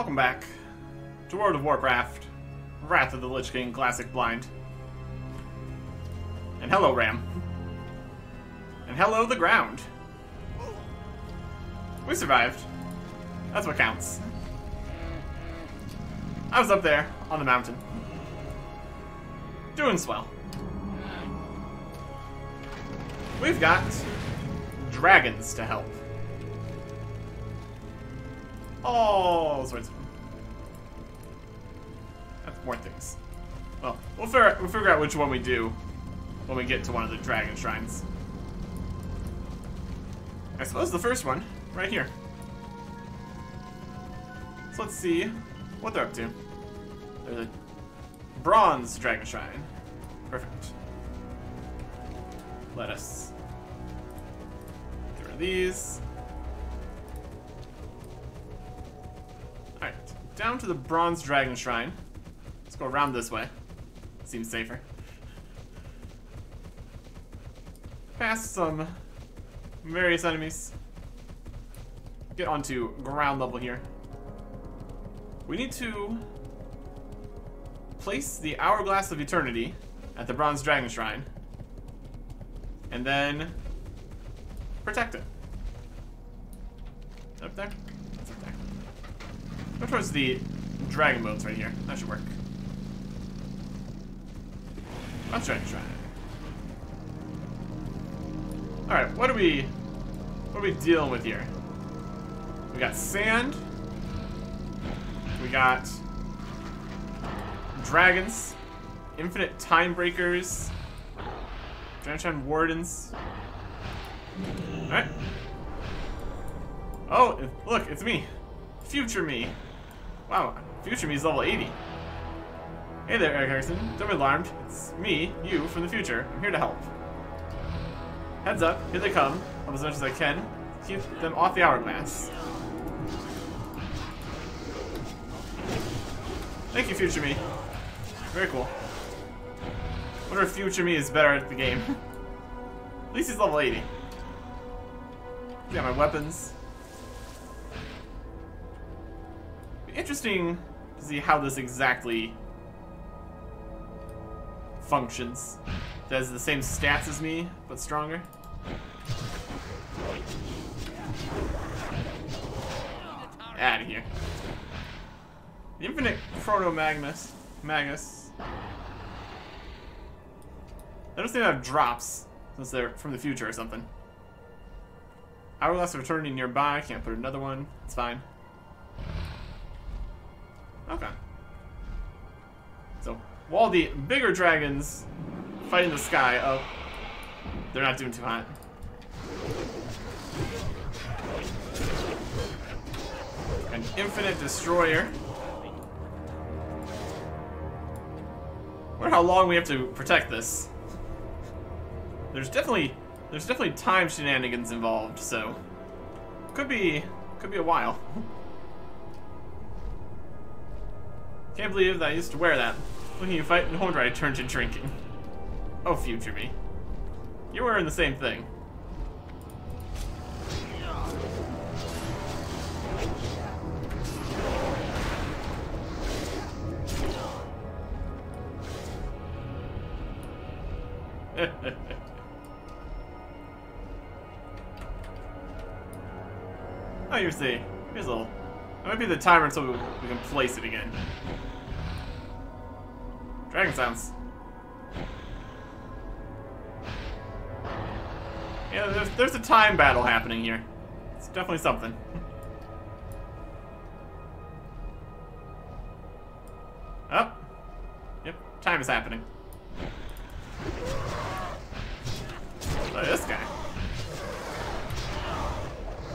Welcome back to World of Warcraft, Wrath of the Lich King Classic Blind. And hello, Ram. And hello, the ground. We survived. That's what counts. I was up there, on the mountain. Doing swell. We've got dragons to help. All sorts of them. That's more things. Well, we'll figure out which one we do when we get to one of the Dragonshrines. I suppose the first one, right here. So let's see what they're up to. There's a bronze Dragonshrine. Perfect. Let us get rid of these. Alright, down to the bronze Dragonshrine. Let's go around this way. Seems safer. Past some various enemies. Get onto ground level here. We need to place the Hourglass of Eternity at the bronze Dragonshrine. And then protect it. Up there? It's up there. Go towards the dragon bones right here. That should work. Let's try. Alright, what are we dealing with here? We got sand. We got dragons. Infinite time breakers. Dragonshine wardens. Alright. Oh, look, it's me. Future me. Wow, future me is level 80. Hey there, Eric Harrison. Don't be alarmed. It's me, you, from the future. I'm here to help. Heads up, here they come. Help as much as I can. Keep them off the hourglass. Thank you, future me. Very cool. Wonder if future me is better at the game. At least he's level 80. Got my weapons. Be interesting to see how this exactly functions. It has the same stats as me, but stronger. Out of here. The Infinite Chrono Magus. They don't seem to have drops, since they're from the future or something. Hourglass of Eternity nearby. Can't put another one. It's fine. Okay. So, while the bigger dragons fight in the sky, oh, they're not doing too hot. An Infinite Destroyer. I wonder how long we have to protect this. There's definitely time shenanigans involved, so could be a while. Can't believe that I used to wear that. Looking at you fight, no wonder I turned to drinking. Oh, future me. You're wearing the same thing. Oh, here's a little. That might be the timer until we can place it again. Dragon sounds. Yeah, there's a time battle happening here. It's definitely something. Oh. Yep, time is happening. Look at this guy.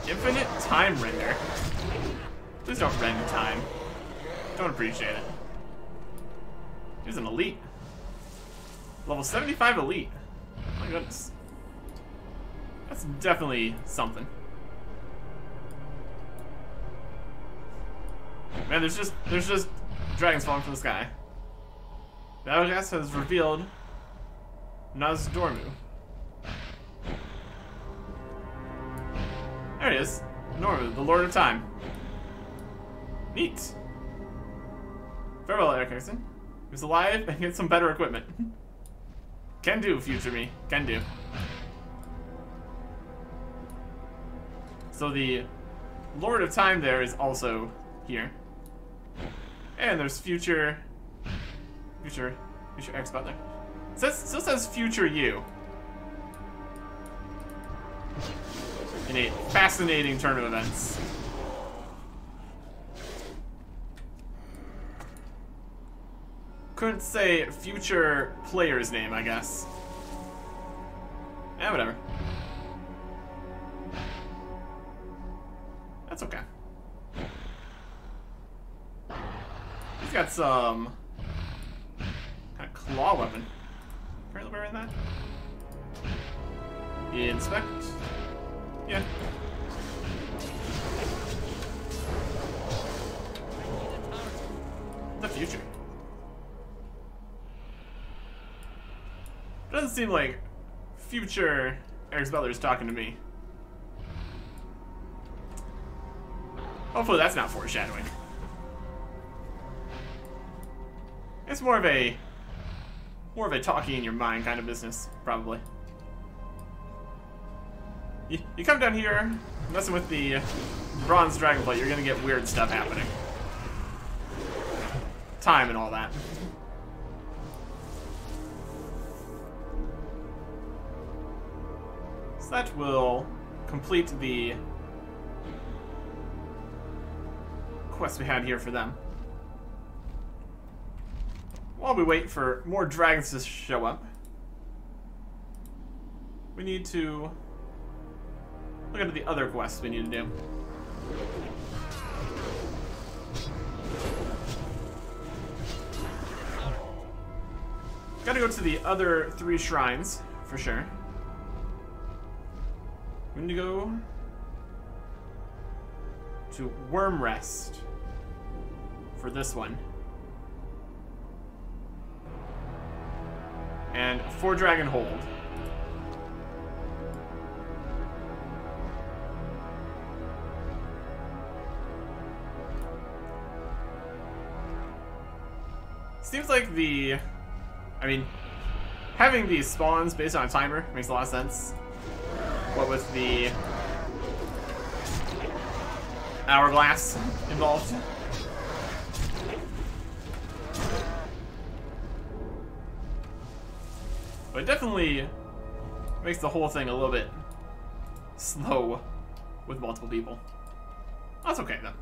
Infinite time render. Please don't rend time. Don't appreciate it. He's an elite. Level 75 elite. Oh my goodness. That's definitely something. Man, there's just dragons falling from the sky. The Hourglass has revealed Nozdormu. There he is. Normu, the Lord of Time. Neat. Farewell, Eric Harrison. He was alive and get some better equipment. Can do, future me. Can do. So the Lord of Time there is also here. And there's future X Butler. Still says future you. In a fascinating turn of events. Couldn't say future player's name, I guess. Eh, whatever. That's okay. He's got some kind of claw weapon. Apparently wearing that. Inspect. Yeah. The future. Doesn't seem like future Eric Butler's talking to me. Hopefully that's not foreshadowing. It's more of a talking in your mind kind of business, probably. You come down here, messing with the bronze dragonflight, you're gonna get weird stuff happening. Time and all that. So that will complete the quest we had here for them. While we wait for more dragons to show up, we need to look at the other quests we need to do. Gotta go to the other 3 shrines, for sure. We need to go to Wormrest for this one. And 4 Dragon Hold. Seems like I mean, having these spawns based on a timer makes a lot of sense. What with the hourglass involved. But it definitely makes the whole thing a little bit slow with multiple people. That's okay though.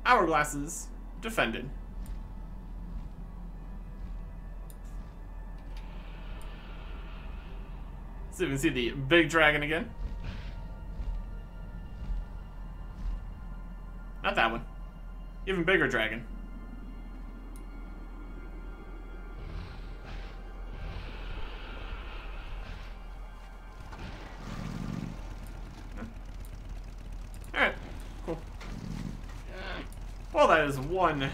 Hourglasses defended. So you can see the big dragon again. Not that one. Even bigger dragon. Alright, cool. Well, that is one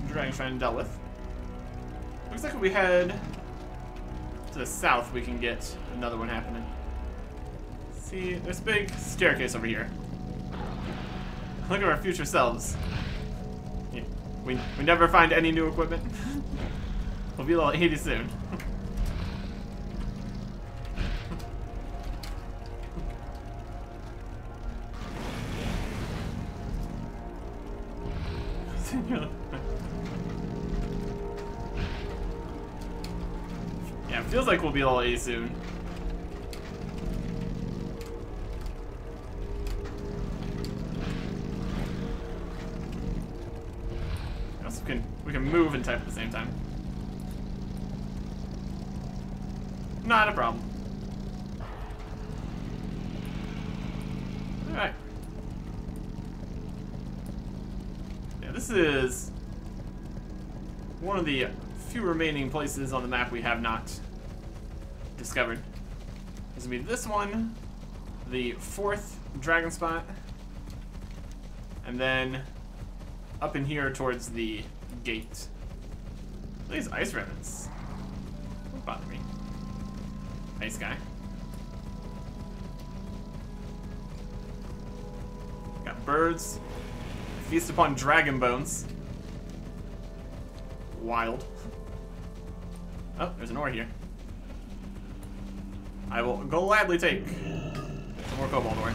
Dragonshrine dealt with. Looks like if we head to the south, we can get another one happening. See, there's a big staircase over here. Look at our future selves. Yeah, we never find any new equipment. We'll be level 80 soon. Yeah, it feels like we'll be level 80 soon. We can move and type at the same time. Not a problem. Alright. Yeah, this is one of the few remaining places on the map we have not discovered. This will be this one, the 4th dragon spot, and then up in here towards the gate. These ice remnants don't bother me. Nice guy. Got birds. Feast upon dragon bones. Wild. Oh, there's an ore here. I will gladly take some more cobalt ore.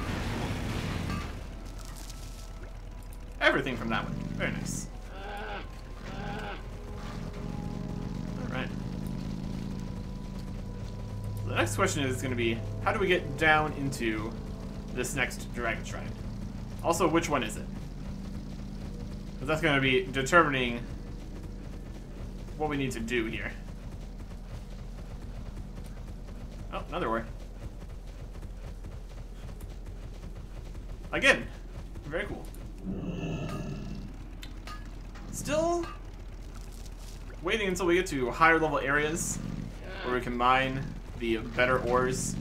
Everything from that one. Very nice. Alright. So the next question is going to be, how do we get down into this next Dragon Shrine? Also, which one is it? Because that's going to be determining what we need to do here. Oh, another ore. Again, very cool. Still waiting until we get to higher level areas where we can mine the better ores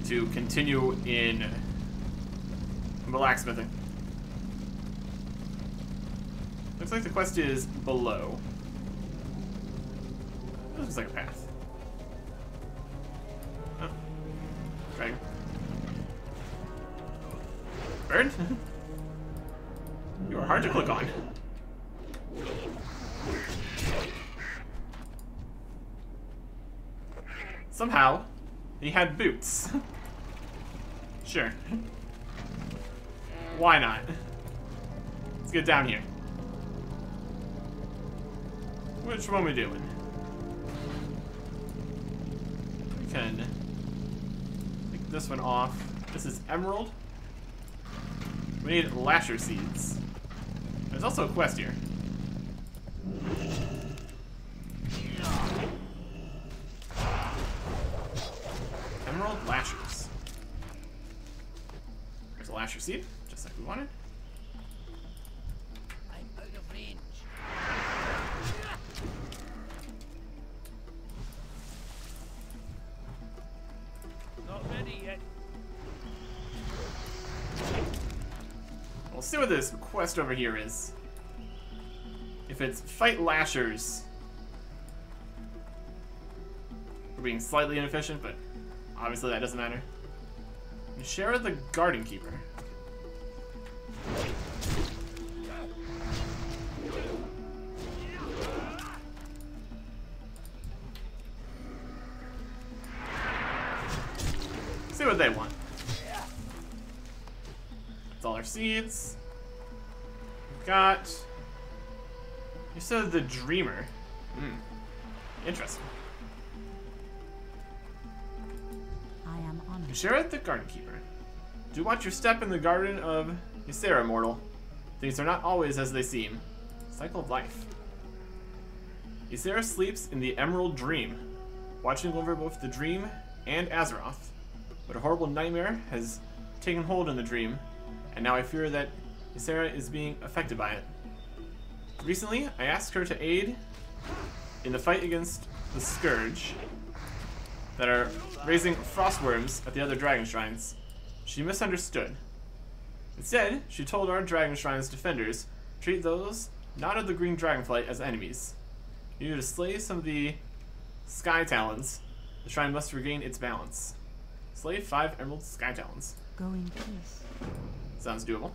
to continue in blacksmithing. Looks like the quest is below. This looks like a path. Oh. Dragon. Bird? You are hard to click on. Somehow, he had boots. Sure. Why not? Let's get down here. Which one are we doing? We can take this one off. This is emerald. We need lasher seeds. There's also a quest here. Emerald lashers. There's a lasher seed, just like we wanted. I'm out of range. Not ready yet. We'll see what this quest over here is. If it's fight lashers, we're being slightly inefficient, but obviously that doesn't matter. Shara the Garden Keeper. See what they want. That's all our seeds. We've got... You said the Dreamer. Interesting. I am honored. Shara the Garden Keeper. Do watch your step in the garden of Ysera, mortal. Things are not always as they seem. Cycle of life. Ysera sleeps in the Emerald Dream, watching over both the dream and Azeroth. But a horrible nightmare has taken hold in the dream, and now I fear that Ysera is being affected by it. Recently, I asked her to aid in the fight against the Scourge that are raising frostworms at the other Dragonshrines. She misunderstood. Instead, she told our Dragonshrines defenders, treat those not of the Green Dragonflight as enemies. You need to slay some of the Sky Talons. The shrine must regain its balance. Slay 5 Emerald Sky Talons. Go in peace. Sounds doable.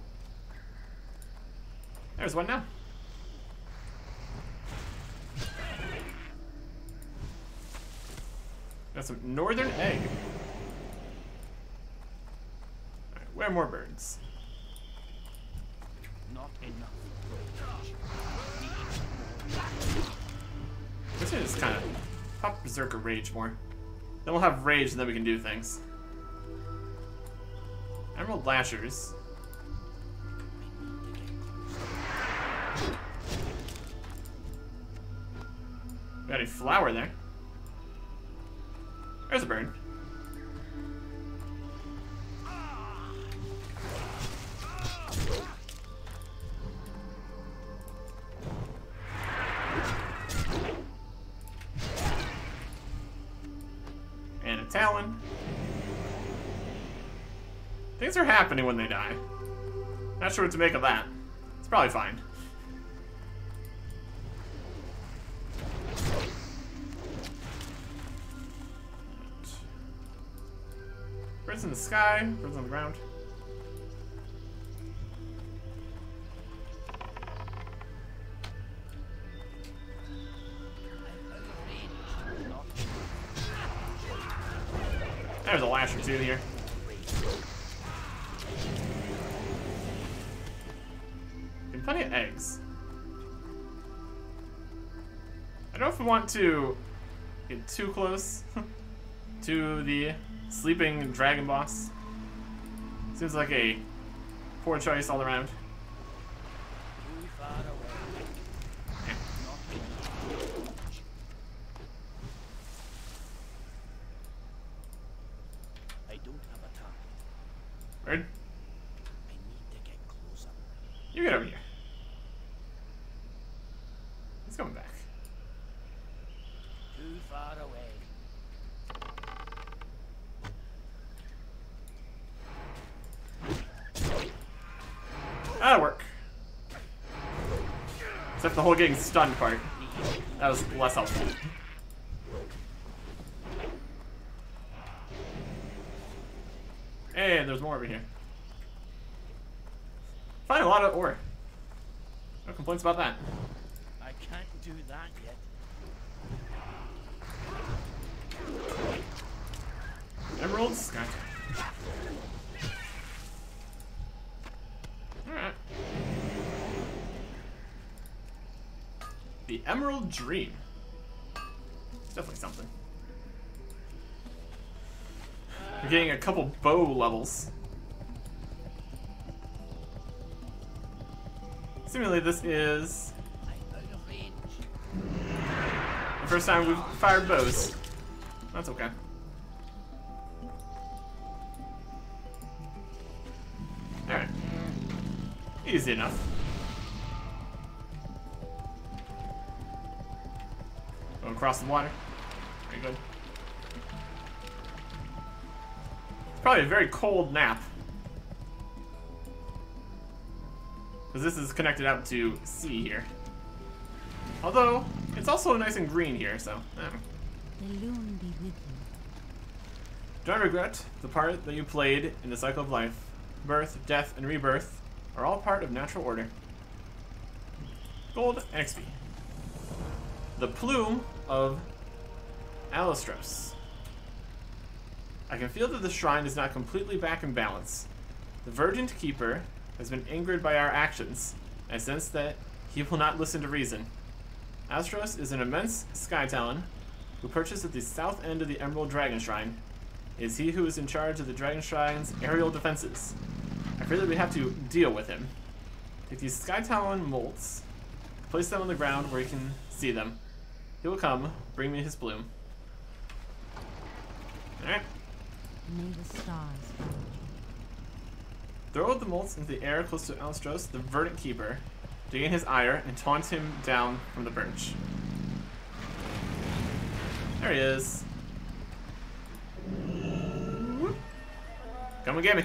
There's one now. Got some northern egg. Alright, where are more birds? Not enough. This one just kind of pop Berserker Rage more. Then we'll have Rage and then we can do things. Emerald Lashers. Got a flower there. There's a bird. And a talon. Things are happening when they die. Not sure what to make of that. It's probably fine. Birds in the sky, birds on the ground. or two here. And plenty of eggs. I don't know if we want to get too close to the sleeping dragon boss. Seems like a poor choice all around. Too far away. I don't have a target. Word? I need to get closer. You get over here. He's coming back. Too far away. That'll work. Except the whole getting stunned part. That was less helpful. Hey, there's more over here. Find a lot of ore. No complaints about that. I can't do that yet. Emeralds? Gotcha. Alright. The Emerald Dream. It's definitely something. We're getting a couple bow levels. Seemingly this is I'm out of range. the first time we've fired bows. That's okay. Alright. Easy enough. Go across the water. Very good. It's probably a very cold nap. Because this is connected out to sea here. Although, it's also nice and green here, so. The loon be with you. Do not regret the part that you played in the cycle of life. Birth, death, and rebirth are all part of natural order. Gold and XP. The plume of Alistros. I can feel that the shrine is not completely back in balance. The Verdant Keeper has been angered by our actions. I sense that he will not listen to reason. Alistros is an immense sky talon who perches at the south end of the Emerald Dragon Shrine. It is he who is in charge of the Dragonshrine's aerial defenses. I fear that we have to deal with him. Take these Sky Talon molts, place them on the ground where you can see them. He will come, bring me his bloom. Alright. May the stars guide you. Throw the molts into the air close to Alistros, the Verdant Keeper, to gain his ire and taunt him down from the perch. There he is. Come and get me.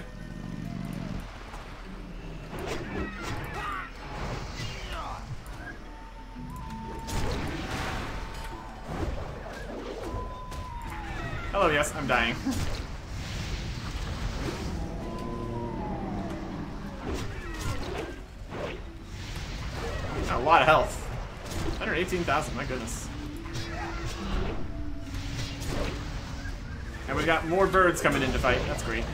Hello, yes, I'm dying. Got a lot of health. 118,000, my goodness. And we got more birds coming in to fight. That's great.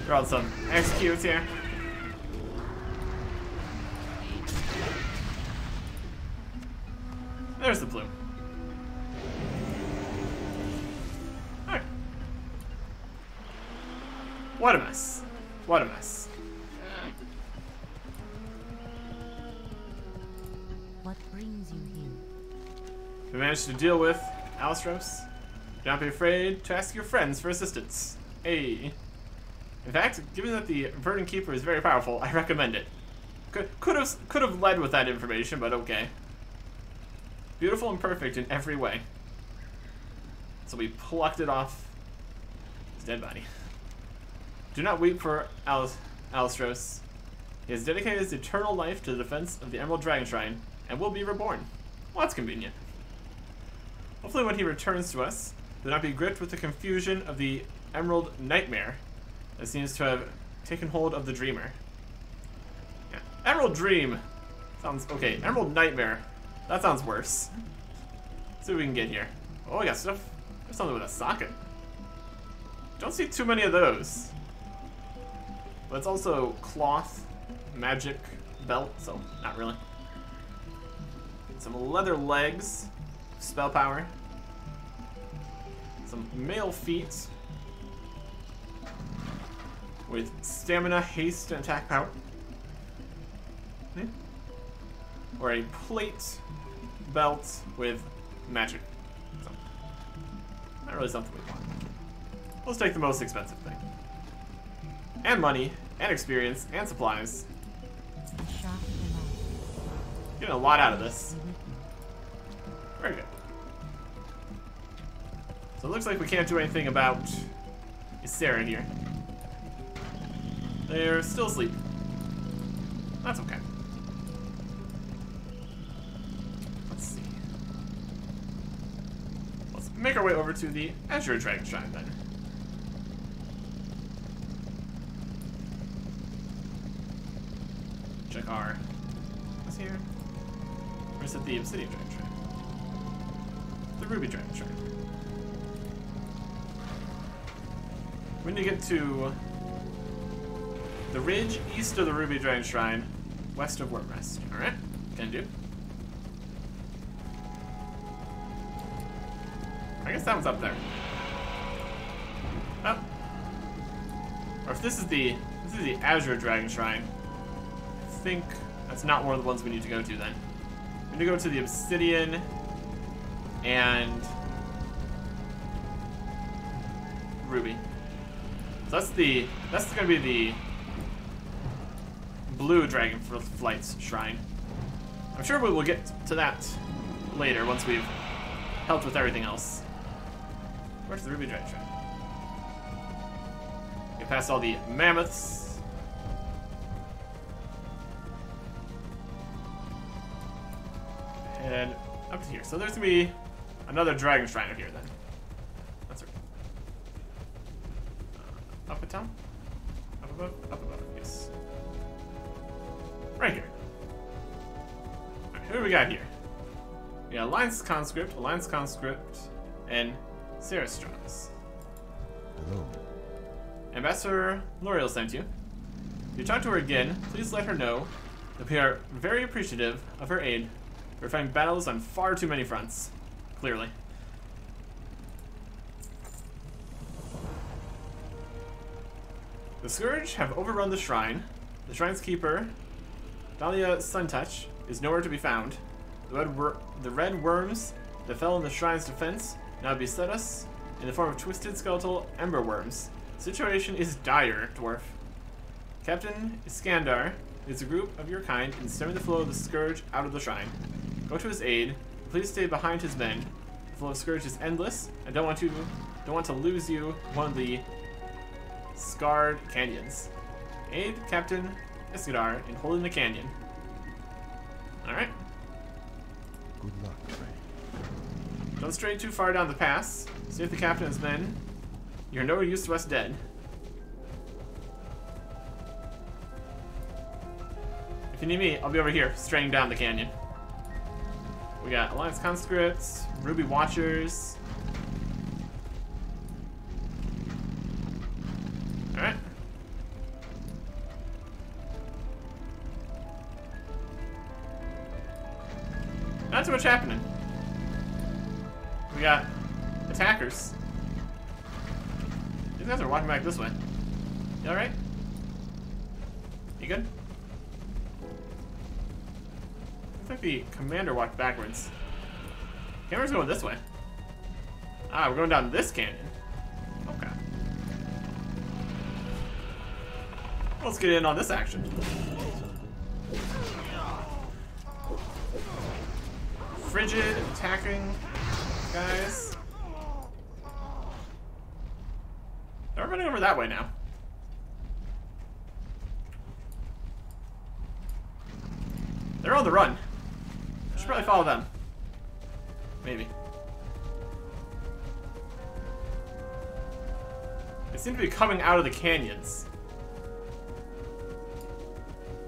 Throw out some executes here. There's the plume. Alright. What a mess. What a mess. What brings you here? We managed to deal with Alistros. Do not be afraid to ask your friends for assistance. Hey. In fact, given that the Verdant Keeper is very powerful, I recommend it. Could have led with that information, but okay. Beautiful and perfect in every way. So we plucked it off his dead body. Do not weep for Alistros. He has dedicated his eternal life to the defense of the Emerald Dragon Shrine and will be reborn. Well, that's convenient. Hopefully when he returns to us, do not be gripped with the confusion of the Emerald Nightmare that seems to have taken hold of the Dreamer. Yeah. Emerald Dream. Sounds okay. Emerald Nightmare. That sounds worse. Let's see what we can get here. Oh, we got stuff. There's something with a socket. Don't see too many of those. But it's also cloth, magic, belt, so not really. Some leather legs, spell power. Some male feet with stamina, haste, and attack power. Or a plate belt with magic. So, not really something we want. Let's take the most expensive thing. And money, and experience, and supplies. Getting a lot out of this. Very good. So it looks like we can't do anything about Sarah here. They're still asleep. That's okay. Let's see. Let's make our way over to the Azure Dragonshrine then. Check our... What's here? Or is it the Obsidian Dragonshrine? The Ruby Dragonshrine. We need to get to the ridge east of the Ruby Dragonshrine, west of Wormrest. Alright, can do. I guess that one's up there. Oh. Or if this is the Azure Dragonshrine, I think that's not one of the ones we need to go to then. We need to go to the Obsidian and Ruby. So that's gonna be the blue Dragonflight's shrine. I'm sure we will get to that later once we've helped with everything else. Where's the Ruby Dragon Shrine? Get past all the mammoths. And up to here. So there's gonna be another Dragon Shrine up here then. That's right. Up and down? Up above? Up above, yes. Right here. Alright, who do we got here? We got Alliance Conscript, and Sarastros. Hello. Ambassador L'Oreal sent you. If you talk to her again, please let her know that we are very appreciative of her aid. We're fighting battles on far too many fronts. Clearly. The Scourge have overrun the shrine. The shrine's keeper, Dahlia Suntouch, is nowhere to be found. The red worms that fell in the shrine's defense now beset us in the form of twisted skeletal ember worms. The situation is dire, dwarf. Captain Iskandar is a group of your kind in stemming the flow of the Scourge out of the shrine. Go to his aid. Please stay behind his men. The flow of Scourge is endless. I don't want to lose you one of the scarred canyons. Aid Captain Iskandar in holding the canyon. Alright. Good luck. Don't stray too far down the pass. Save the captain and his men. You're no use to us dead. If you need me, I'll be over here, straying down the canyon. We got Alliance Conscripts, Ruby Watchers. Alright. Not too much happening. We got attackers. These guys are walking back this way. You alright? You good? Looks like the commander walked backwards. Camera's going this way. Ah, we're going down this canyon. Okay. Let's get in on this action. Frigid attacking guys. They're running over that way now. They're on the run. I should probably follow them. Maybe. They seem to be coming out of the canyons.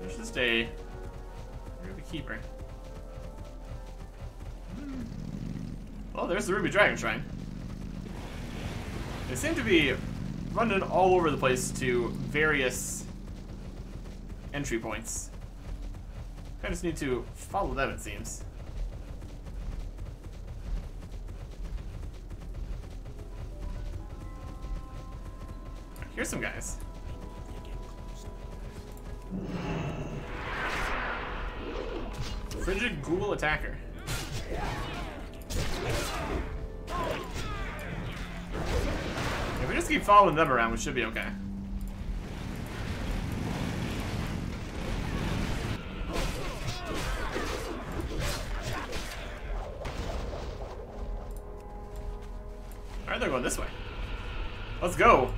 There's just a Ruby Keeper. Well, there's the Ruby Dragonshrine. They seem to be running all over the place to various entry points. I just need to follow them, it seems. Here's some guys. Frigid Ghoul Attacker. If we just keep following them around, we should be okay. Alright, they're going this way. Let's go.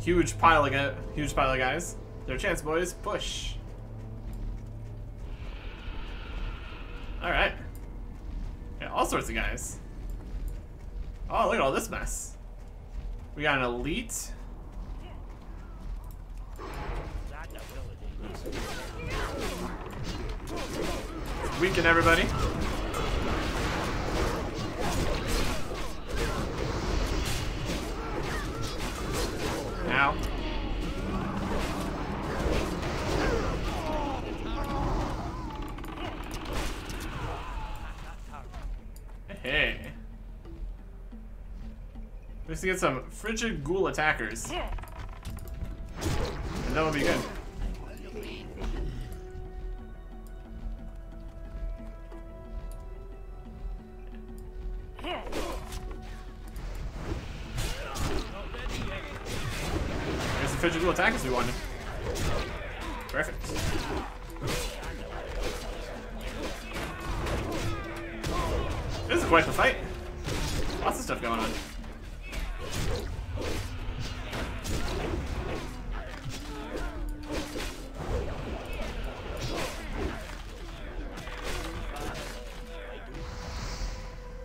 Huge pile of guys. Their chance, boys. Push. Alright. Yeah, all sorts of guys. Oh, look at all this mess. We got an elite. Weaken everybody. Ow. Hey. We just get some Frigid Ghoul Attackers. And that'll be good. There's the Frigid Ghoul Attackers we wanted. Perfect. This is quite the fight. Lots of stuff going on.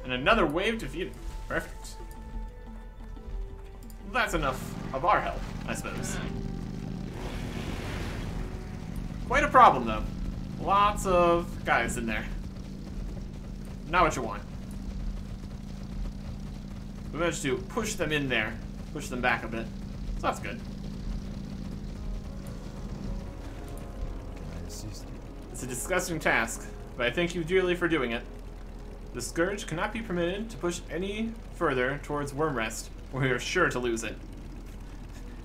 And another wave defeated. Perfect. That's enough of our help, I suppose. Quite a problem, though. Lots of guys in there. Not what you want. We managed to push them in there. Push them back a bit. So that's good. I assist you. It's a disgusting task, but I thank you dearly for doing it. The Scourge cannot be permitted to push any further towards Wormrest, or we are sure to lose it.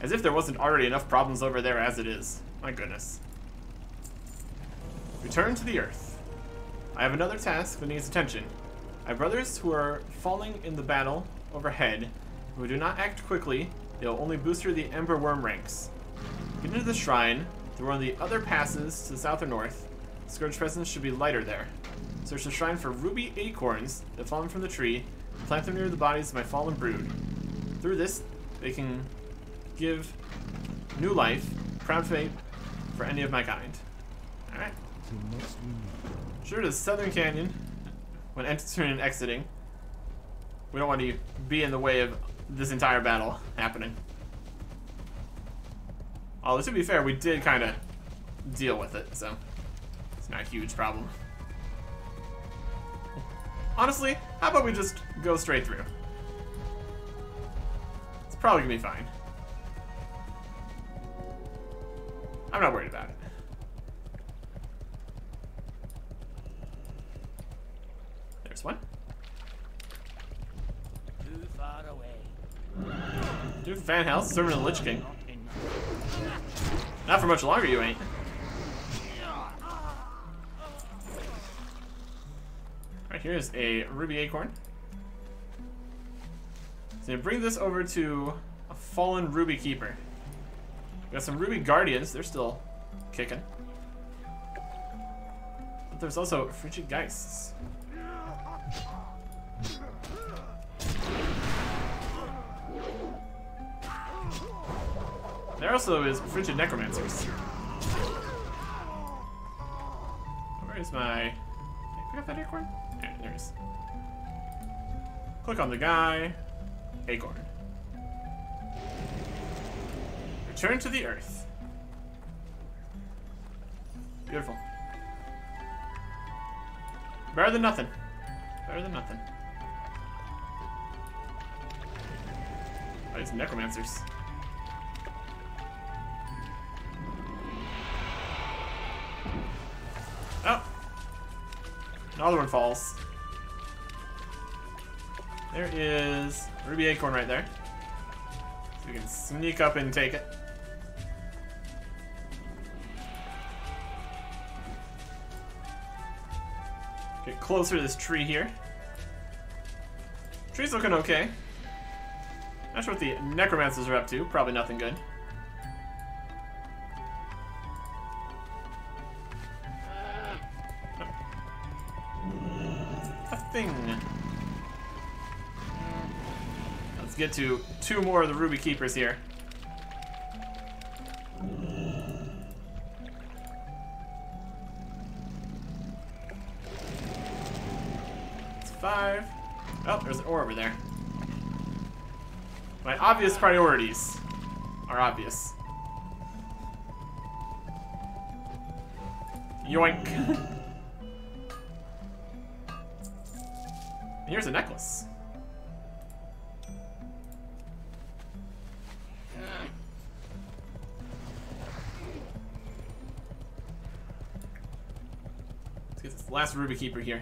As if there wasn't already enough problems over there as it is. My goodness. Return to the Earth. I have another task that needs attention. I have brothers who are falling in the battle overhead. If we do not act quickly, they will only booster the Ember Worm ranks. Get into the shrine, through one of the other passes to the south or north. Scourge presence should be lighter there. Search the shrine for ruby acorns that fallen from the tree, and plant them near the bodies of my fallen brood. Through this, they can give new life, proud fate, for any of my kind. Alright. Till next we meet. Sure to Southern Canyon, when entering and exiting. We don't want to be in the way of this entire battle happening. Although, to be fair, we did kind of deal with it, so it's not a huge problem. Honestly, how about we just go straight through? It's probably gonna be fine. I'm not worried about it. There's one. Too far away. Dude, Van Helsing, serving the Lich King. Not for much longer, you ain't. Alright, here's a ruby acorn. So bring this over to a fallen ruby keeper. We got some ruby guardians, they're still kicking. But there's also frigid geists. There also is frigid necromancers. Where is my... Did I pick up that acorn? There it is. Click on the guy. Acorn. Return to the Earth. Beautiful. Better than nothing. Better than nothing. Oh, these necromancers. Oh! Another one falls. There is Ruby Acorn right there. So we can sneak up and take it. Get closer to this tree here. Tree's looking okay. Not sure what the necromancers are up to. Probably nothing good. Nothing. Let's get to 2 more of the Ruby Keepers here. It's 5. Oh, there's an ore over there. My obvious priorities are obvious. Yoink. Here's a necklace. Let's get this last Ruby Keeper here.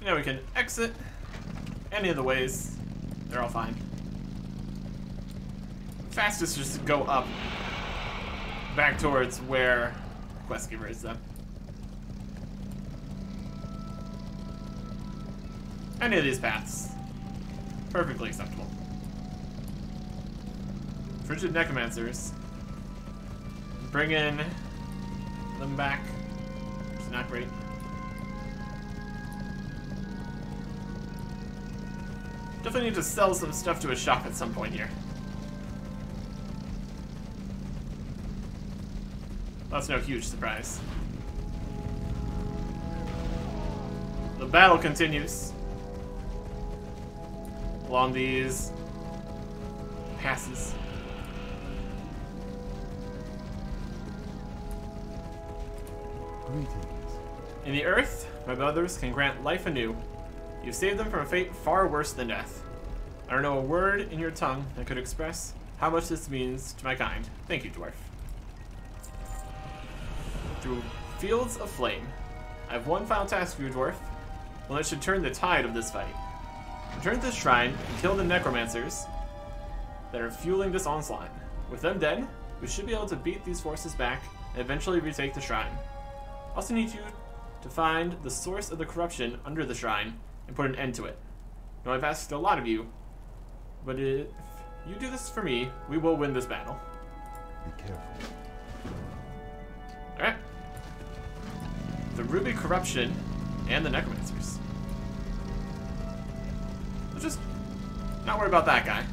Now we can exit any of the ways. They're all fine. Fastest just to go up back towards where the Questkeeper is then. Any of these paths. Perfectly acceptable. Frigid Necromancers. Bring in them back. It's not great. Definitely need to sell some stuff to a shop at some point here. That's no huge surprise. The battle continues along these passes. Greetings. In the earth, my brothers can grant life anew. You've saved them from a fate far worse than death. I don't know a word in your tongue that could express how much this means to my kind. Thank you, dwarf. Through fields of flame, I have one final task for you, dwarf. One that should turn the tide of this fight. Return to this shrine and kill the necromancers that are fueling this onslaught. With them dead, we should be able to beat these forces back and eventually retake the shrine. I also need you to find the source of the corruption under the shrine and put an end to it. Now, I've asked a lot of you, but if you do this for me, we will win this battle. Be careful. Alright. The Ruby Corruption and the Necromancers. Let's just not worry about that guy.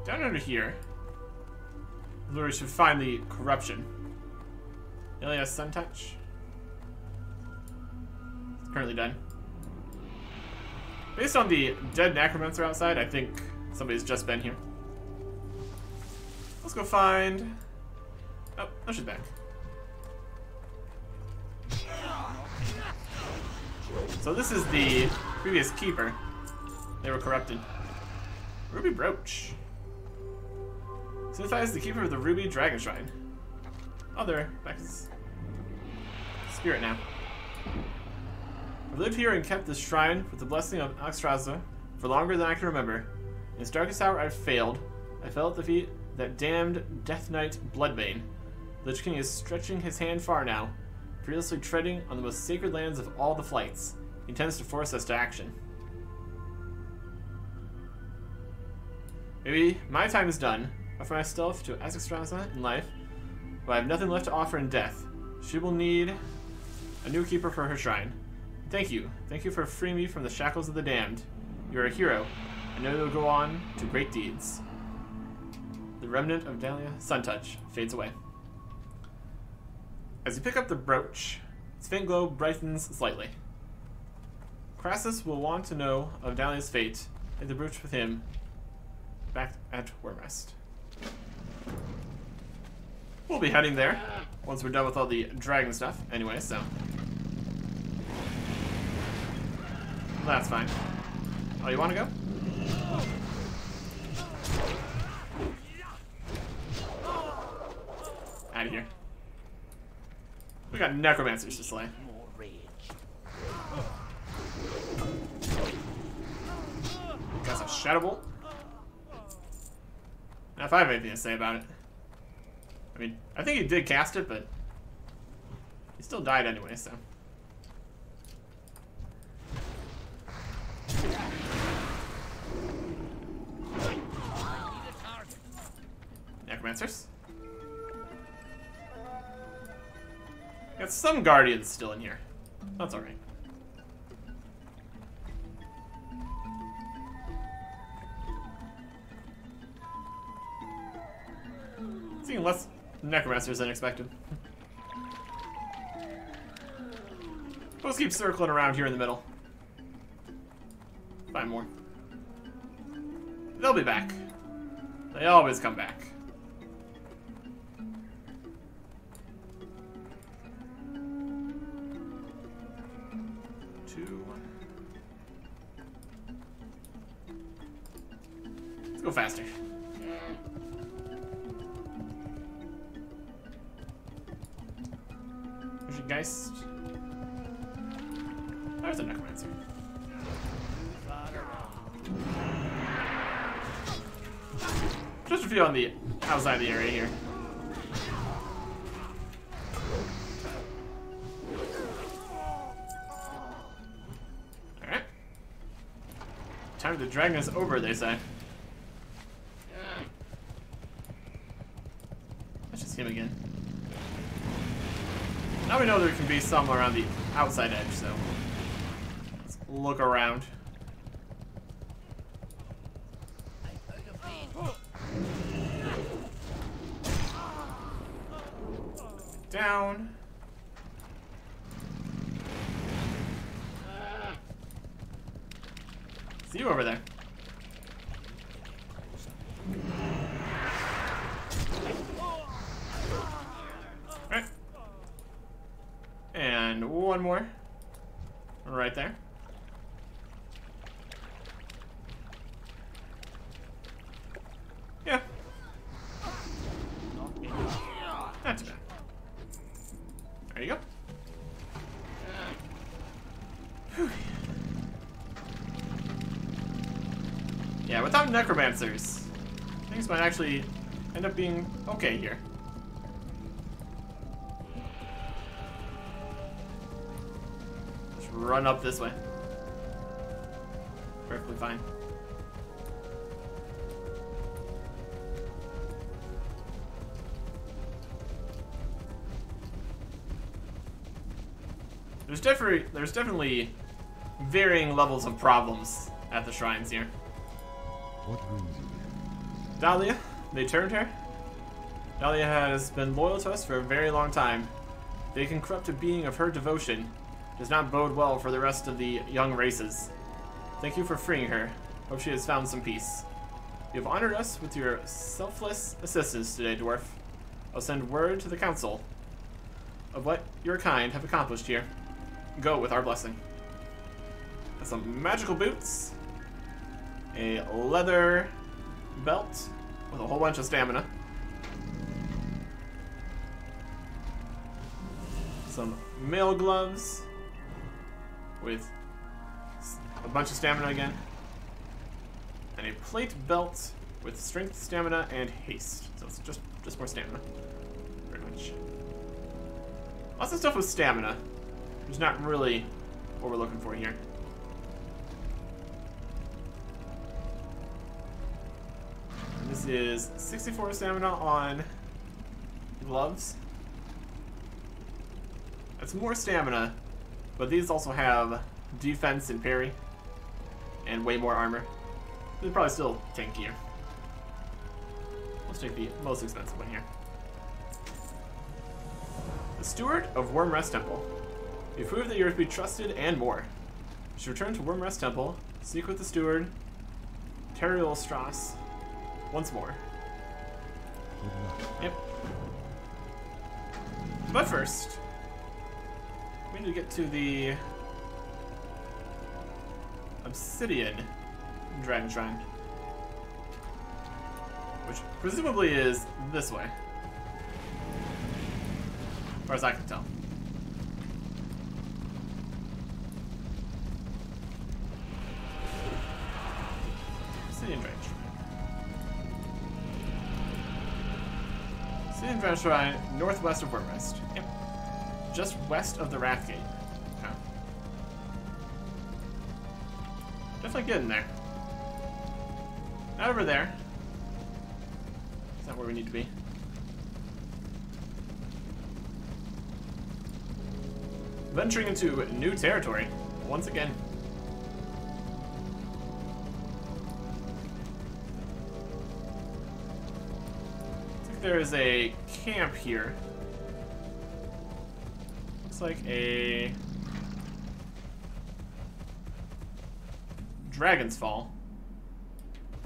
Down under here, we should find the corruption. It only has Sun Touch. It's currently done. Based on the dead necromancer outside, I think somebody's just been here. Let's go find. Oh, no, she's back. So this is the previous keeper. They were corrupted. Ruby Brooch. Synthesize the keeper of the Ruby Dragonshrine. Oh, they're back as spirit now. I've lived here and kept this shrine with the blessing of Anachronist for longer than I can remember. In its darkest hour, I've failed. I fell at the feet of that damned Death Knight Bloodbane. Lich King is stretching his hand far now, fearlessly treading on the most sacred lands of all the flights. He intends to force us to action. Maybe my time is done. Offer myself to Anachronist in life, but I have nothing left to offer in death. She will need a new keeper for her shrine. Thank you. Thank you for freeing me from the shackles of the damned. You are a hero. I know you'll go on to great deeds. The remnant of Dahlia Suntouch fades away. As you pick up the brooch, its faint glow brightens slightly. Crassus will want to know of Dahlia's fate. Take the brooch with him back at Wormrest. We'll be heading there once we're done with all the dragon stuff anyway, so that's fine. Oh, you want to go? Out of here. We got necromancers to slay. More rage. Got some Shadow Bolt. Now, if I have anything to say about it. I mean, I think he did cast it, but he still died anyway, so. Necromancers. Got some guardians still in here. That's alright. Seeing less necromancers than expected. Let's keep circling around here in the middle. Find more. They'll be back. They always come back. Let's go faster. There's your Geist. There's a necromancer. Just a few on the outside of the area here. Alright. Time to drag us over, they say. Let's just him again. Now we know there can be some around the outside edge, so let's look around. Down. See you over there. Alright. And one more. Right there. Yeah. Not too bad. There you go. Whew. Yeah, without necromancers, things might actually end up being okay here. Just run up this way. Perfectly fine. There's definitely varying levels of problems at the shrines here. What brings you here? Dahlia, they turned her. Dahlia has been loyal to us for a very long time. They can corrupt a being of her devotion. Does not bode well for the rest of the young races. Thank you for freeing her. Hope she has found some peace. You have honored us with your selfless assistance today, dwarf. I'll send word to the council of what your kind have accomplished here. Go with our blessing. Got some magical boots, a leather belt with a whole bunch of stamina, some mail gloves with a bunch of stamina again, and a plate belt with strength, stamina, and haste. So it's just more stamina. Pretty much. Lots of stuff with stamina. Which is not really what we're looking for here. And this is 64 stamina on gloves. That's more stamina, but these also have defense and parry, and way more armor. They're probably still tankier. Let's take the most expensive one here. The Steward of Wormrest Temple. You prove that you are to be trusted and more. You should return to Wormrest Temple, seek with the Steward, Teriel Strass, once more. Yep. But first, we need to get to the Obsidian Dragonshrine, which presumably is this way, as far as I can tell. Obsidian Dragonshrine. Obsidian Dragonshrine, northwest of Wormrest. Yep. Just west of the Wrathgate. Okay. Definitely getting there. Not over there. Is that where we need to be? Venturing into new territory, once again. Looks like there is a camp here. Looks like a Dragon's Fall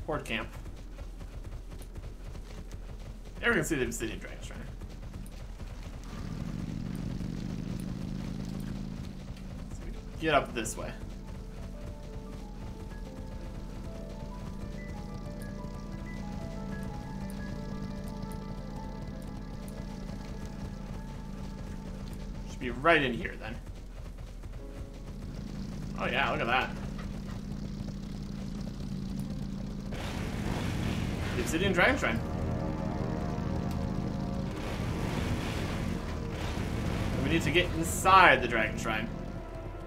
horde camp. There we can see the Obsidian Dragonshrine. So we get up this way. Should be right in here then. Oh yeah, look at that. The Obsidian Dragonshrine. We need to get inside the Dragonshrine,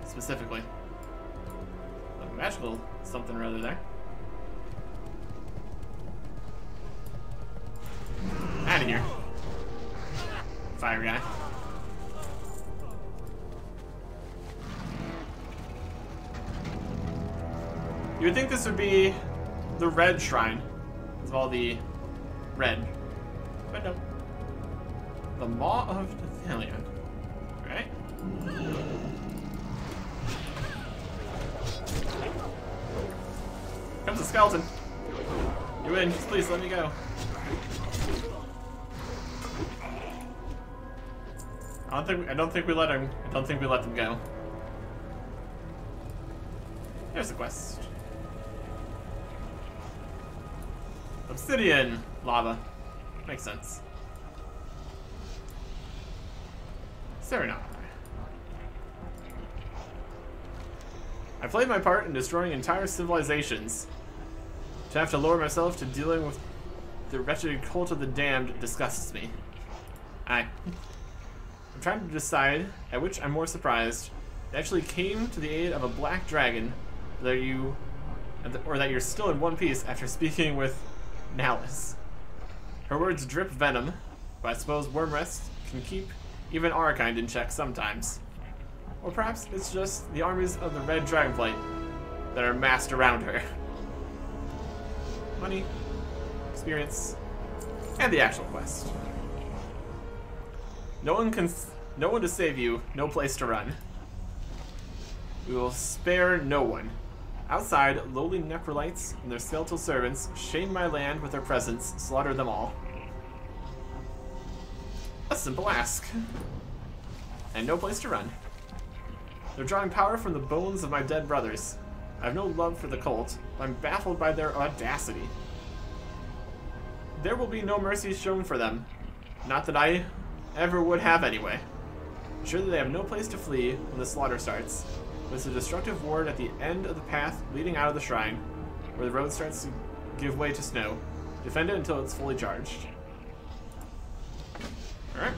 specifically. A magical something or other there. Out of here. Fire guy. You would think this would be the red shrine. With all the red. But no. The Maw of Nathalion. Right? Comes a skeleton. You win. Just please let me go. I don't think we let him. I don't think we let them go. Here's the quest. Obsidian lava. Makes sense. Serenar. I played my part in destroying entire civilizations. To have to lower myself to dealing with the wretched cult of the damned disgusts me. I'm trying to decide at which I'm more surprised. It actually came to the aid of a black dragon, or that you're still in one piece after speaking with Nallis. Her words drip venom, but I suppose Wormrest can keep even our kind in check sometimes. Or perhaps it's just the armies of the Red Dragonflight that are massed around her. Money, experience, and the actual quest. No one to save you, no place to run. We will spare no one. Outside, lowly necrolites and their skeletal servants shame my land with their presence, slaughter them all. A simple ask. And no place to run. They're drawing power from the bones of my dead brothers. I have no love for the cult, but I'm baffled by their audacity. There will be no mercy shown for them. Not that I ever would have anyway. I'm sure that they have no place to flee when the slaughter starts. There's a destructive ward at the end of the path leading out of the shrine, where the road starts to give way to snow. Defend it until it's fully charged. Alright.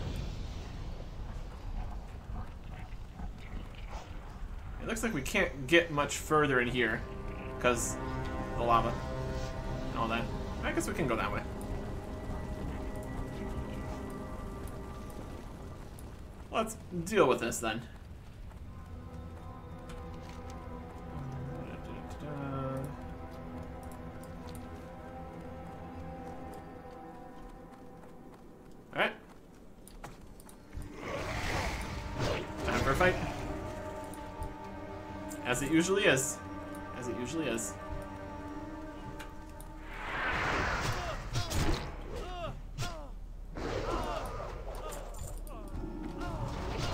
It looks like we can't get much further in here because the lava and all that. I guess we can go that way. Let's deal with this then. Alright. Time for a fight. As it usually is. As it usually is.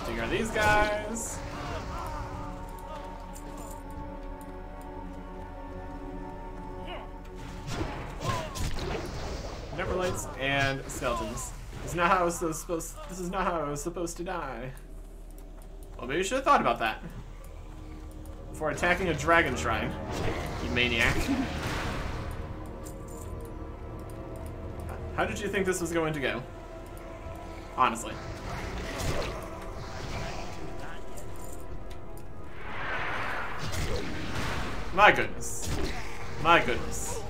Take care of these guys. Neverlights and skeletons. This is not how I was supposed. This is not how I was supposed to die. Well, maybe you should have thought about that before attacking a dragon shrine, you maniac. How did you think this was going to go? Honestly. My goodness. My goodness.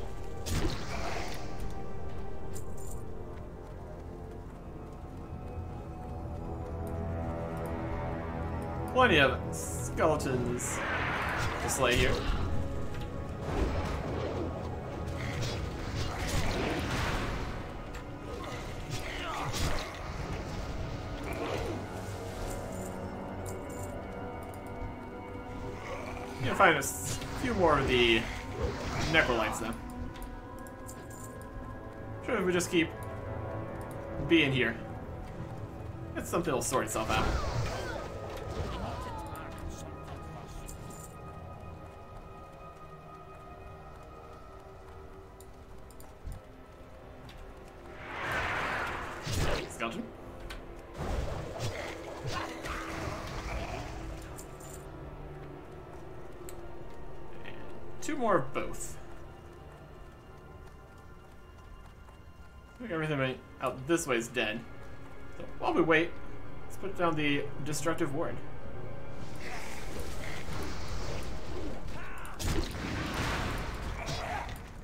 Plenty of skeletons to slay here. You can find a few more of the necrolites though. Sure, if we just keep being here, it's something will sort itself out. Skeleton. And two more of both. I think everything out this way is dead. So while we wait, let's put down the destructive ward.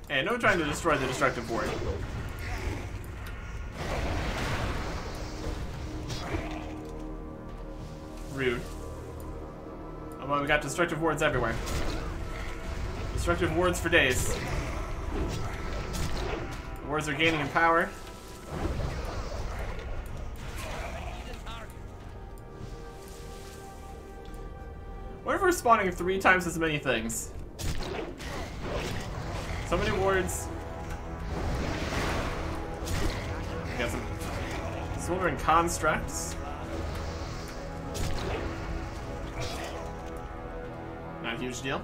Hey, no trying to destroy the destructive ward. Rude. Oh, well, we got destructive wards everywhere. Destructive wards for days. The wards are gaining in power. What if we're spawning 3 times as many things? So many wards. We got some smoldering constructs. Not a huge deal.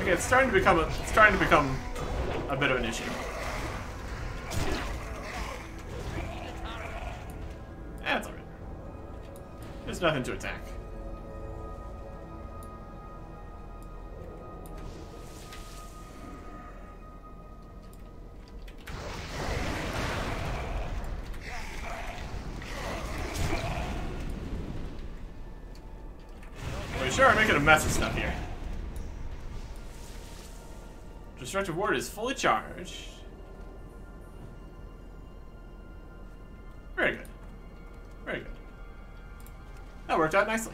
Okay, it's starting to become a bit of an issue. That's alright. There's nothing to attack. We sure are making a mess of stuff here. Destructive ward is fully charged. Very good. Very good. That worked out nicely.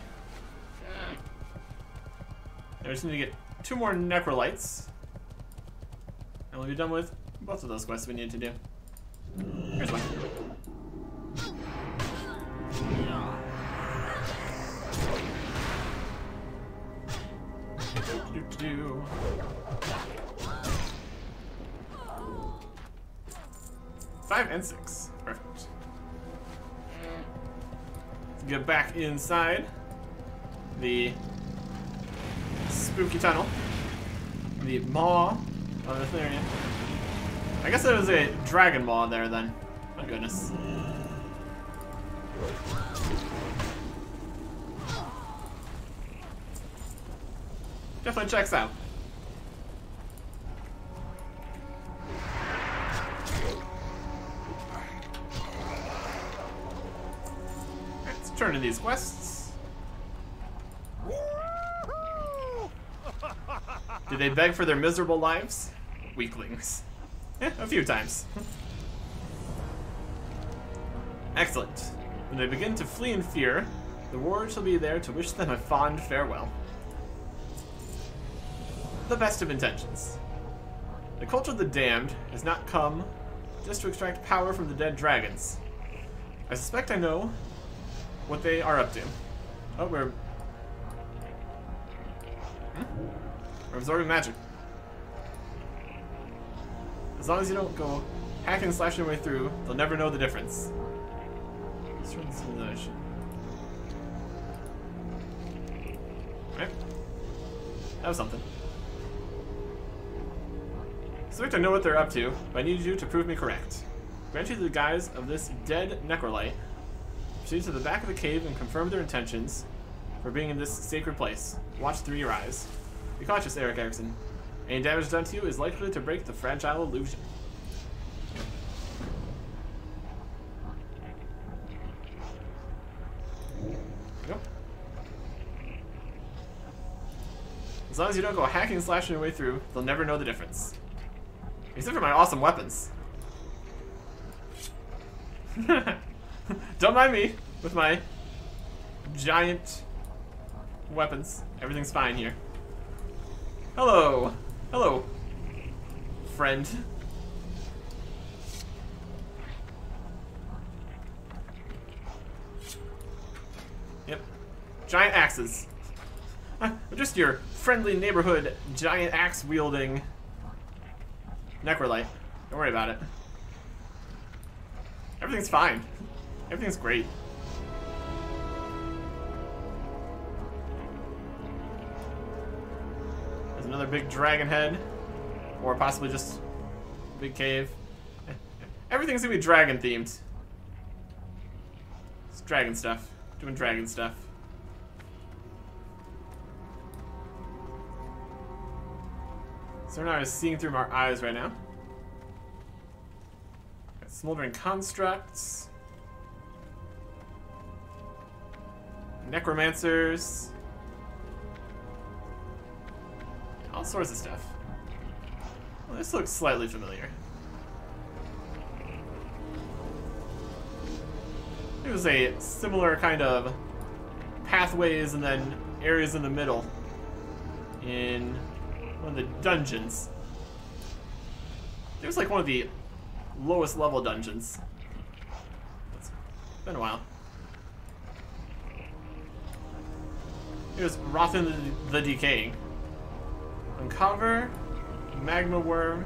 I just need to get 2 more necrolites. And we'll be done with both of those quests we need to do. Here's one. Do. 5 and 6. Perfect. Let's get back inside the spooky tunnel. The maw of the Therian. I guess there was a dragon maw there then. My goodness. Definitely checks out. Let's turn in these quests. Did they beg for their miserable lives? Weaklings. A few times. Excellent. When they begin to flee in fear, the ward shall be there to wish them a fond farewell. The best of intentions. The cult of the damned has not come just to extract power from the dead dragons. I suspect I know what they are up to. Oh, we're absorbing magic. As long as you don't go hacking and slashing your way through, they'll never know the difference. Simulation. Right? That was something. So I know what they're up to, but I need you to prove me correct. Grant you the guise of this dead necrolite. Proceed to the back of the cave and confirm their intentions for being in this sacred place. Watch through your eyes. Be cautious, Eric Erickson. Any damage done to you is likely to break the fragile illusion. Yep. As long as you don't go hacking and slashing your way through, they'll never know the difference. Except for my awesome weapons. Don't mind me with my giant weapons. Everything's fine here. Hello. Hello, friend. Yep. Giant axes. Just your friendly neighborhood giant axe wielding necrolite. Don't worry about it. Everything's fine. Everything's great. There's another big dragon head. Or possibly just a big cave. Everything's gonna be dragon themed. It's dragon stuff. Doing dragon stuff. So now is seeing through our eyes right now. Got smoldering constructs. Necromancers. All sorts of stuff. Well, this looks slightly familiar. It was a similar kind of pathways and then areas in the middle in one of the dungeons. It was like one of the lowest level dungeons. It's been a while. Here's Rothin the Decaying. Uncover Magma Worm.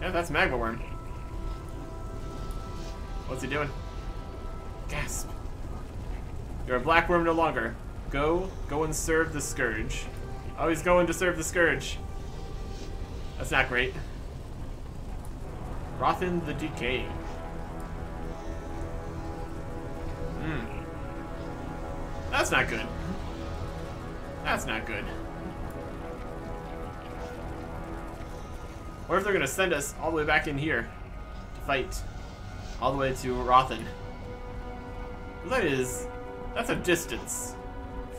Yeah, that's Magma Worm. What's he doing? Gasp. You're a black worm no longer. Go and serve the Scourge. Oh, he's going to serve the Scourge. That's not great. Rothin the Decaying. That's not good. That's not good. What if they're gonna send us all the way back in here to fight all the way to Rothin? That's a distance,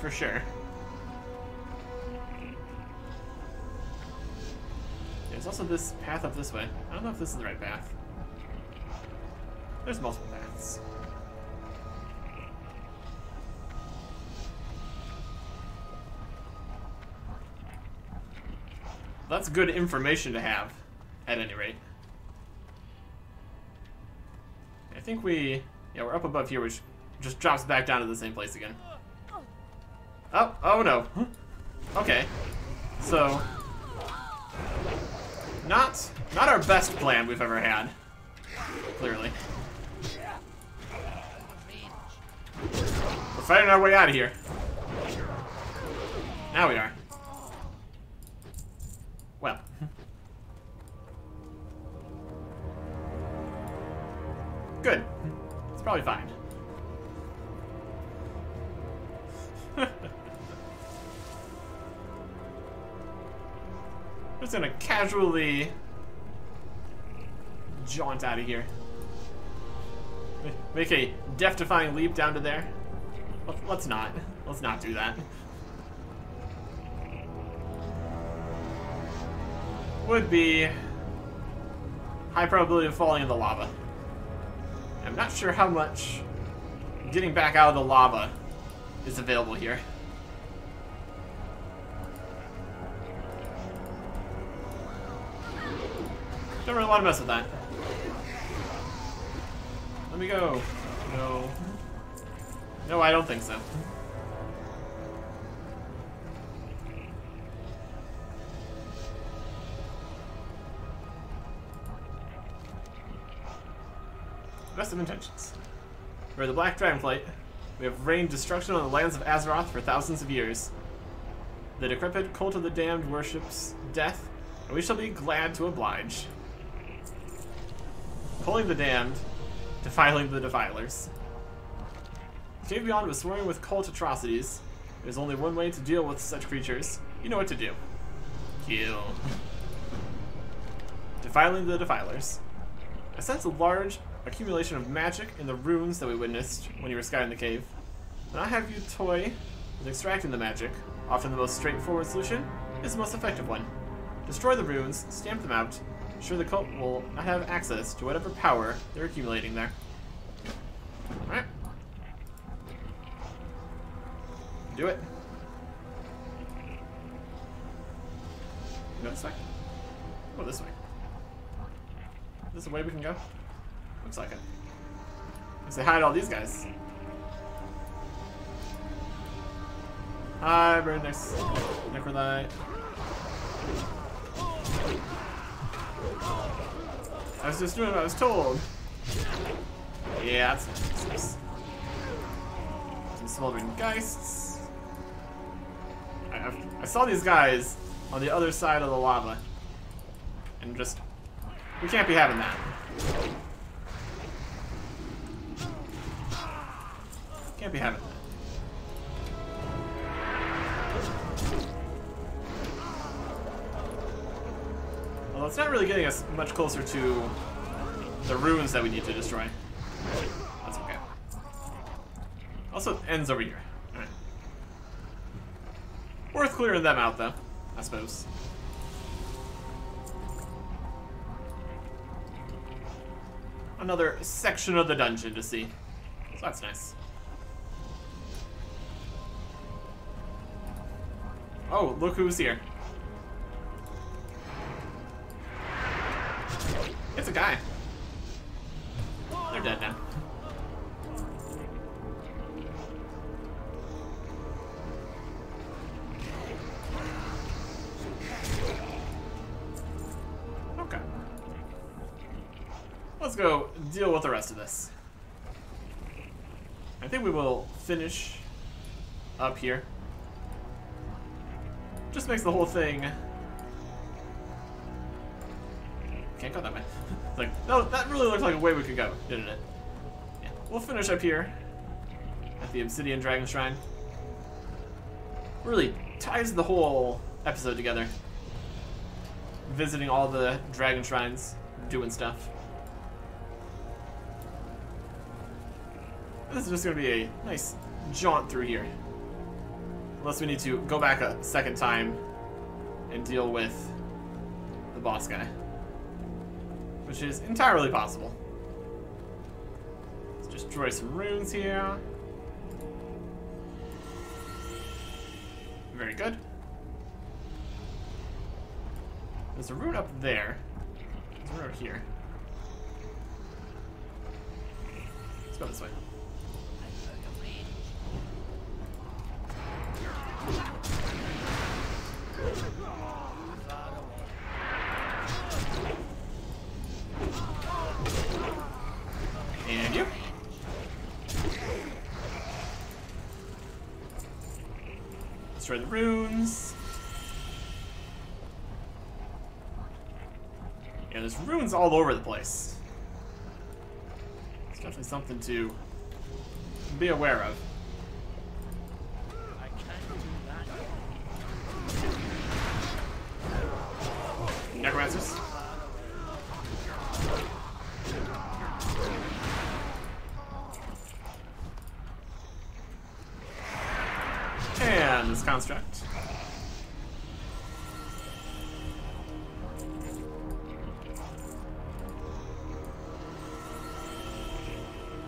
for sure. There's also this path up this way. I don't know if this is the right path. There's multiple paths. That's good information to have, at any rate. I think we're up above here, which just drops back down to the same place again. Oh no. Okay. So, not our best plan we've ever had, clearly. We're fighting our way out of here. Now we are. Well. Good. It's probably fine. just gonna casually jaunt out of here. Make a death-defying leap down to there. Let's not. Let's not do that. Would be high probability of falling in the lava. I'm not sure how much getting back out of the lava is available here. Don't really want to mess with that. Let me go. No. No, I don't think so. Best of intentions. We're the Black Dragonflight. We have rained destruction on the lands of Azeroth for thousands of years. The decrepit cult of the damned worships death, and we shall be glad to oblige. Pulling the damned, defiling the defilers. The cave beyond was swarming with cult atrocities. There's only one way to deal with such creatures. You know what to do. Kill. Defiling the defilers. I sense a large accumulation of magic in the runes that we witnessed when you were scouting the cave. And I have you toy with extracting the magic. Often the most straightforward solution is the most effective one. Destroy the runes, stamp them out. Sure, the cult will not have access to whatever power they're accumulating there. Alright. Do it. Go this way. Go this way. Is this a way we can go? Looks like it. I say hi to all these guys. Hi, Brandix. MacLeod. I was just doing what I was told. Yeah, that's nice. Some smoldering geists. I saw these guys on the other side of the lava. And just... we can't be having that. Can't be having that. Well, it's not really getting us much closer to the ruins that we need to destroy. That's okay. Also, it ends over here. Alright. Worth clearing them out, though, I suppose. Another section of the dungeon to see. So that's nice. Oh, look who's here. It's a guy. They're dead now. Okay. Let's go deal with the rest of this. I think we will finish up here. Just makes the whole thing... can't go that way. Like, no, that really looked like a way we could go, didn't it? Yeah. We'll finish up here at the Obsidian Dragon Shrine. Really ties the whole episode together. Visiting all the Dragon Shrines, doing stuff. This is just going to be a nice jaunt through here. Unless we need to go back a second time and deal with the boss guy. Which is entirely possible. Let's just destroy some runes here. Very good. There's a rune up there. There's a rune over here. Let's go this way. And you. Destroy the runes. Yeah, there's runes all over the place. It's definitely something to be aware of. I can't do that. necromancers. And this construct.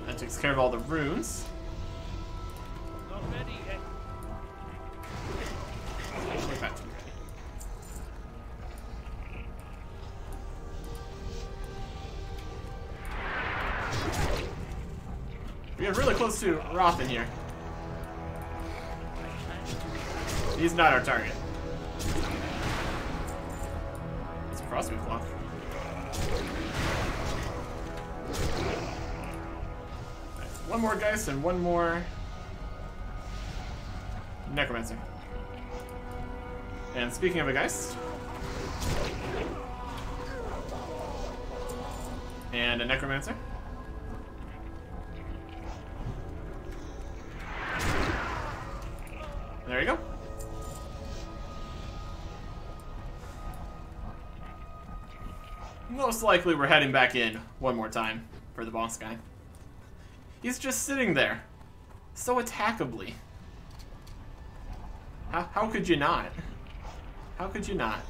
That takes care of all the runes. Not ready yet. Wait, back to me. We're getting really close to Roth in here. He's not our target. It's a crossbow cloth. Right, one more Geist and one more Necromancer. And speaking of a Geist, and a Necromancer. There you go. Most likely we're heading back in one more time for the boss guy. He's just sitting there. So attackably. How could you not? How could you not?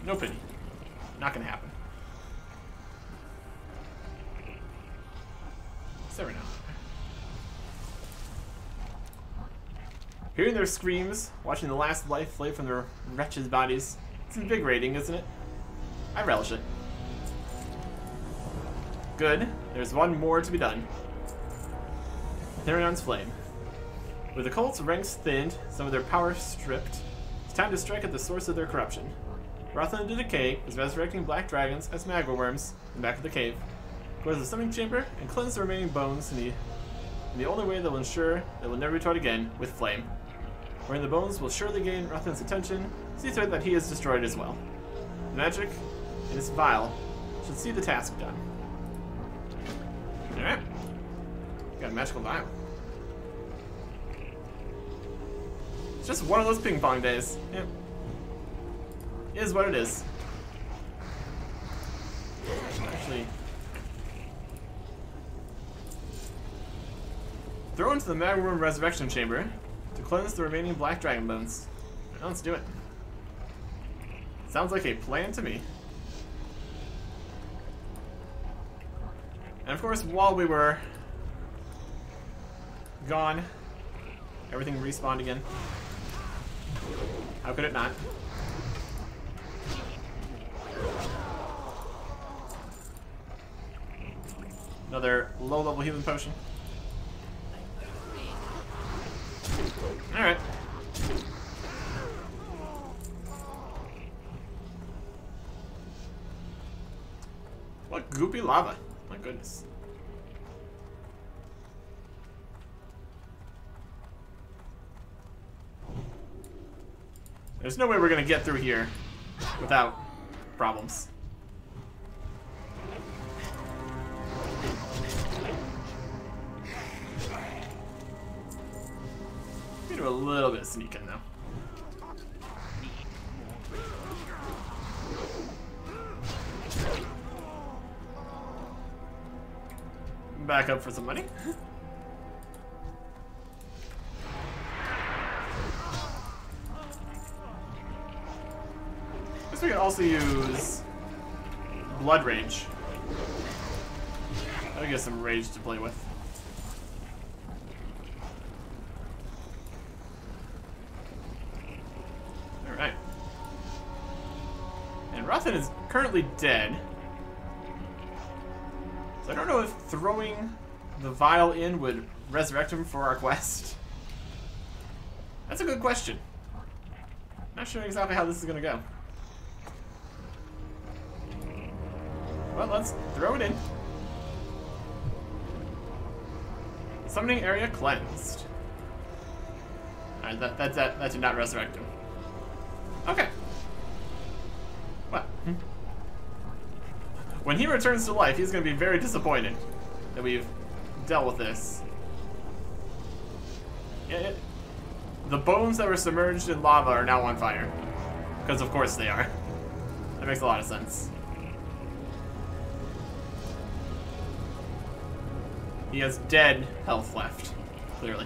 No pity. Not gonna happen. There we go. Hearing their screams, watching the last life flee from their wretches' bodies, it's invigorating, isn't it? I relish it. Good. There's one more to be done. Theron's flame. With the cult's ranks thinned, some of their power stripped, it's time to strike at the source of their corruption. Rothan the Decay is resurrecting black dragons as magma worms in the back of the cave. Go to the summoning chamber and cleanse the remaining bones in the only way that will ensure they will never be taught again, with flame. Wherein the bones will surely gain Rothan's attention, see to it that he is destroyed as well. The magic in this vial should see the task done. Alright. Got a magical vial. It's just one of those ping pong days. Yep. It is what it is. Actually, throw into the Magworm Resurrection Chamber to cleanse the remaining black dragon bones. Now let's do it. Sounds like a plan to me. And of course, while we were gone, everything respawned again. How could it not? Another low-level healing potion. Alright. What goopy lava. My goodness. There's no way we're gonna get through here without problems. We do a little bit of sneaking though. Back up for some money. Guess we can also use Blood Rage. That'll get some rage to play with. Alright. And Rothan is currently dead. So I don't know if throwing the vial in would resurrect him for our quest. That's a good question. Not sure exactly how this is gonna go. Well, let's throw it in. Summoning area cleansed. Alright, that did not resurrect him. Okay. Well. When he returns to life, he's going to be very disappointed that we've dealt with this. The bones that were submerged in lava are now on fire. Because of course they are. That makes a lot of sense. He has dead health left, clearly.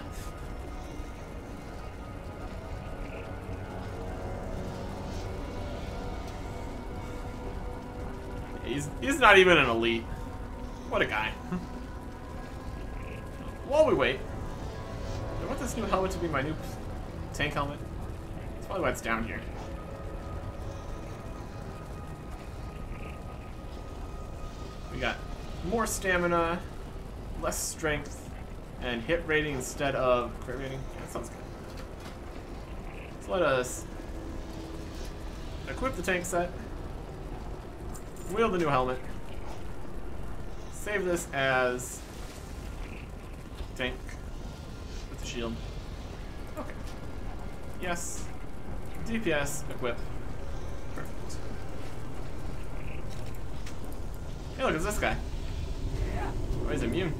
He's not even an elite. What a guy. While we wait, I want this new helmet to be my new tank helmet. That's probably why it's down here. We got more stamina, less strength, and hit rating instead of crit rating. Yeah, that sounds good. So let us equip the tank set, wield the new helmet, save this as tank with the shield. Okay. Yes. DPS, equip. Perfect. Hey, look, it's this guy. Oh, he's immune.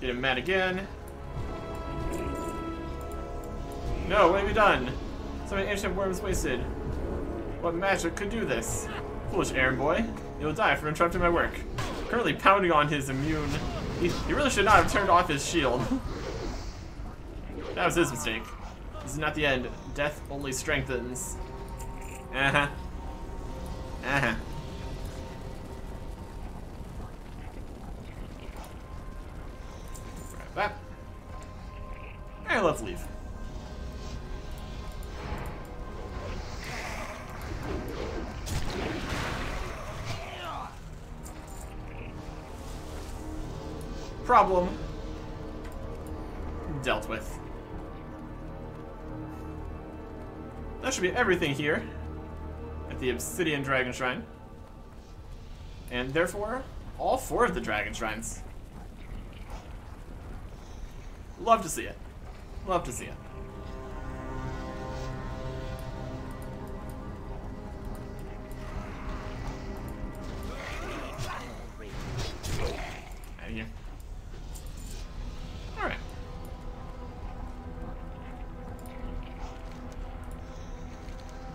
Get him mad again. No, what have you done? So many ancient worms wasted. What magic could do this? Foolish errand boy. You'll die for interrupting my work. Currently pounding on his immune. He really should not have turned off his shield. That was his mistake. This is not the end. Death only strengthens. Uh-huh. Uh-huh. Grab that. And let's leave. Problem dealt with. That should be everything here at the Obsidian Dragonshrine. And therefore, all 4 of the Dragonshrines. Love to see it. Love to see it. Out of here. Alright.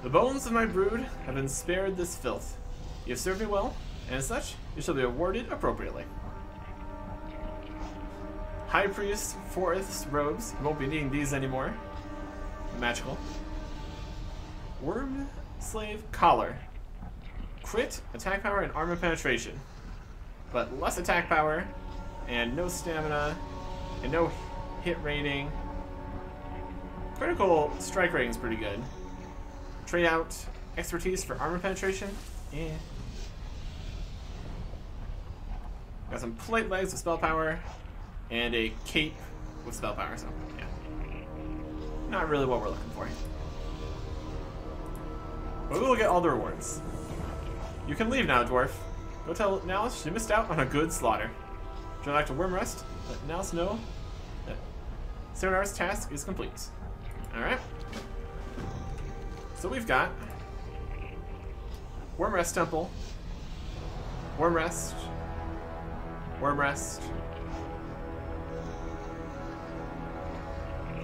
The bones of my brood have been spared this filth. You have served me well, and as such, you shall be awarded appropriately. High Priest Forest's robes. You won't be needing these anymore. Magical. Worm Slave Collar. Crit, attack power, and armor penetration. But less attack power, and no stamina, and no hit rating. Critical strike rating is pretty good. Trade out expertise for armor penetration. Yeah. Got some plate legs with spell power, and a cape with spell power, so yeah. Not really what we're looking for. But we will get all the rewards. You can leave now, dwarf. Go tell Nalus she missed out on a good slaughter. Would you like to worm rest? Let Nalus know that Serenar's task is complete. Alright. So we've got Worm Rest Temple, Worm Rest, Worm Rest,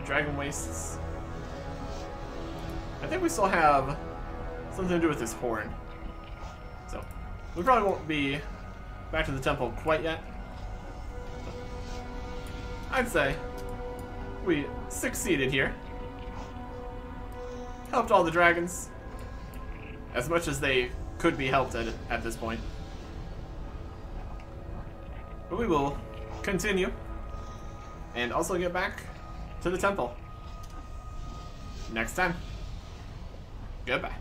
Dragon Wastes. I think we still have something to do with this horn. So we probably won't be back to the temple quite yet. But I'd say we succeeded here. Helped all the dragons as much as they could be helped at this point. But we will continue and also get back to the temple next time. Goodbye.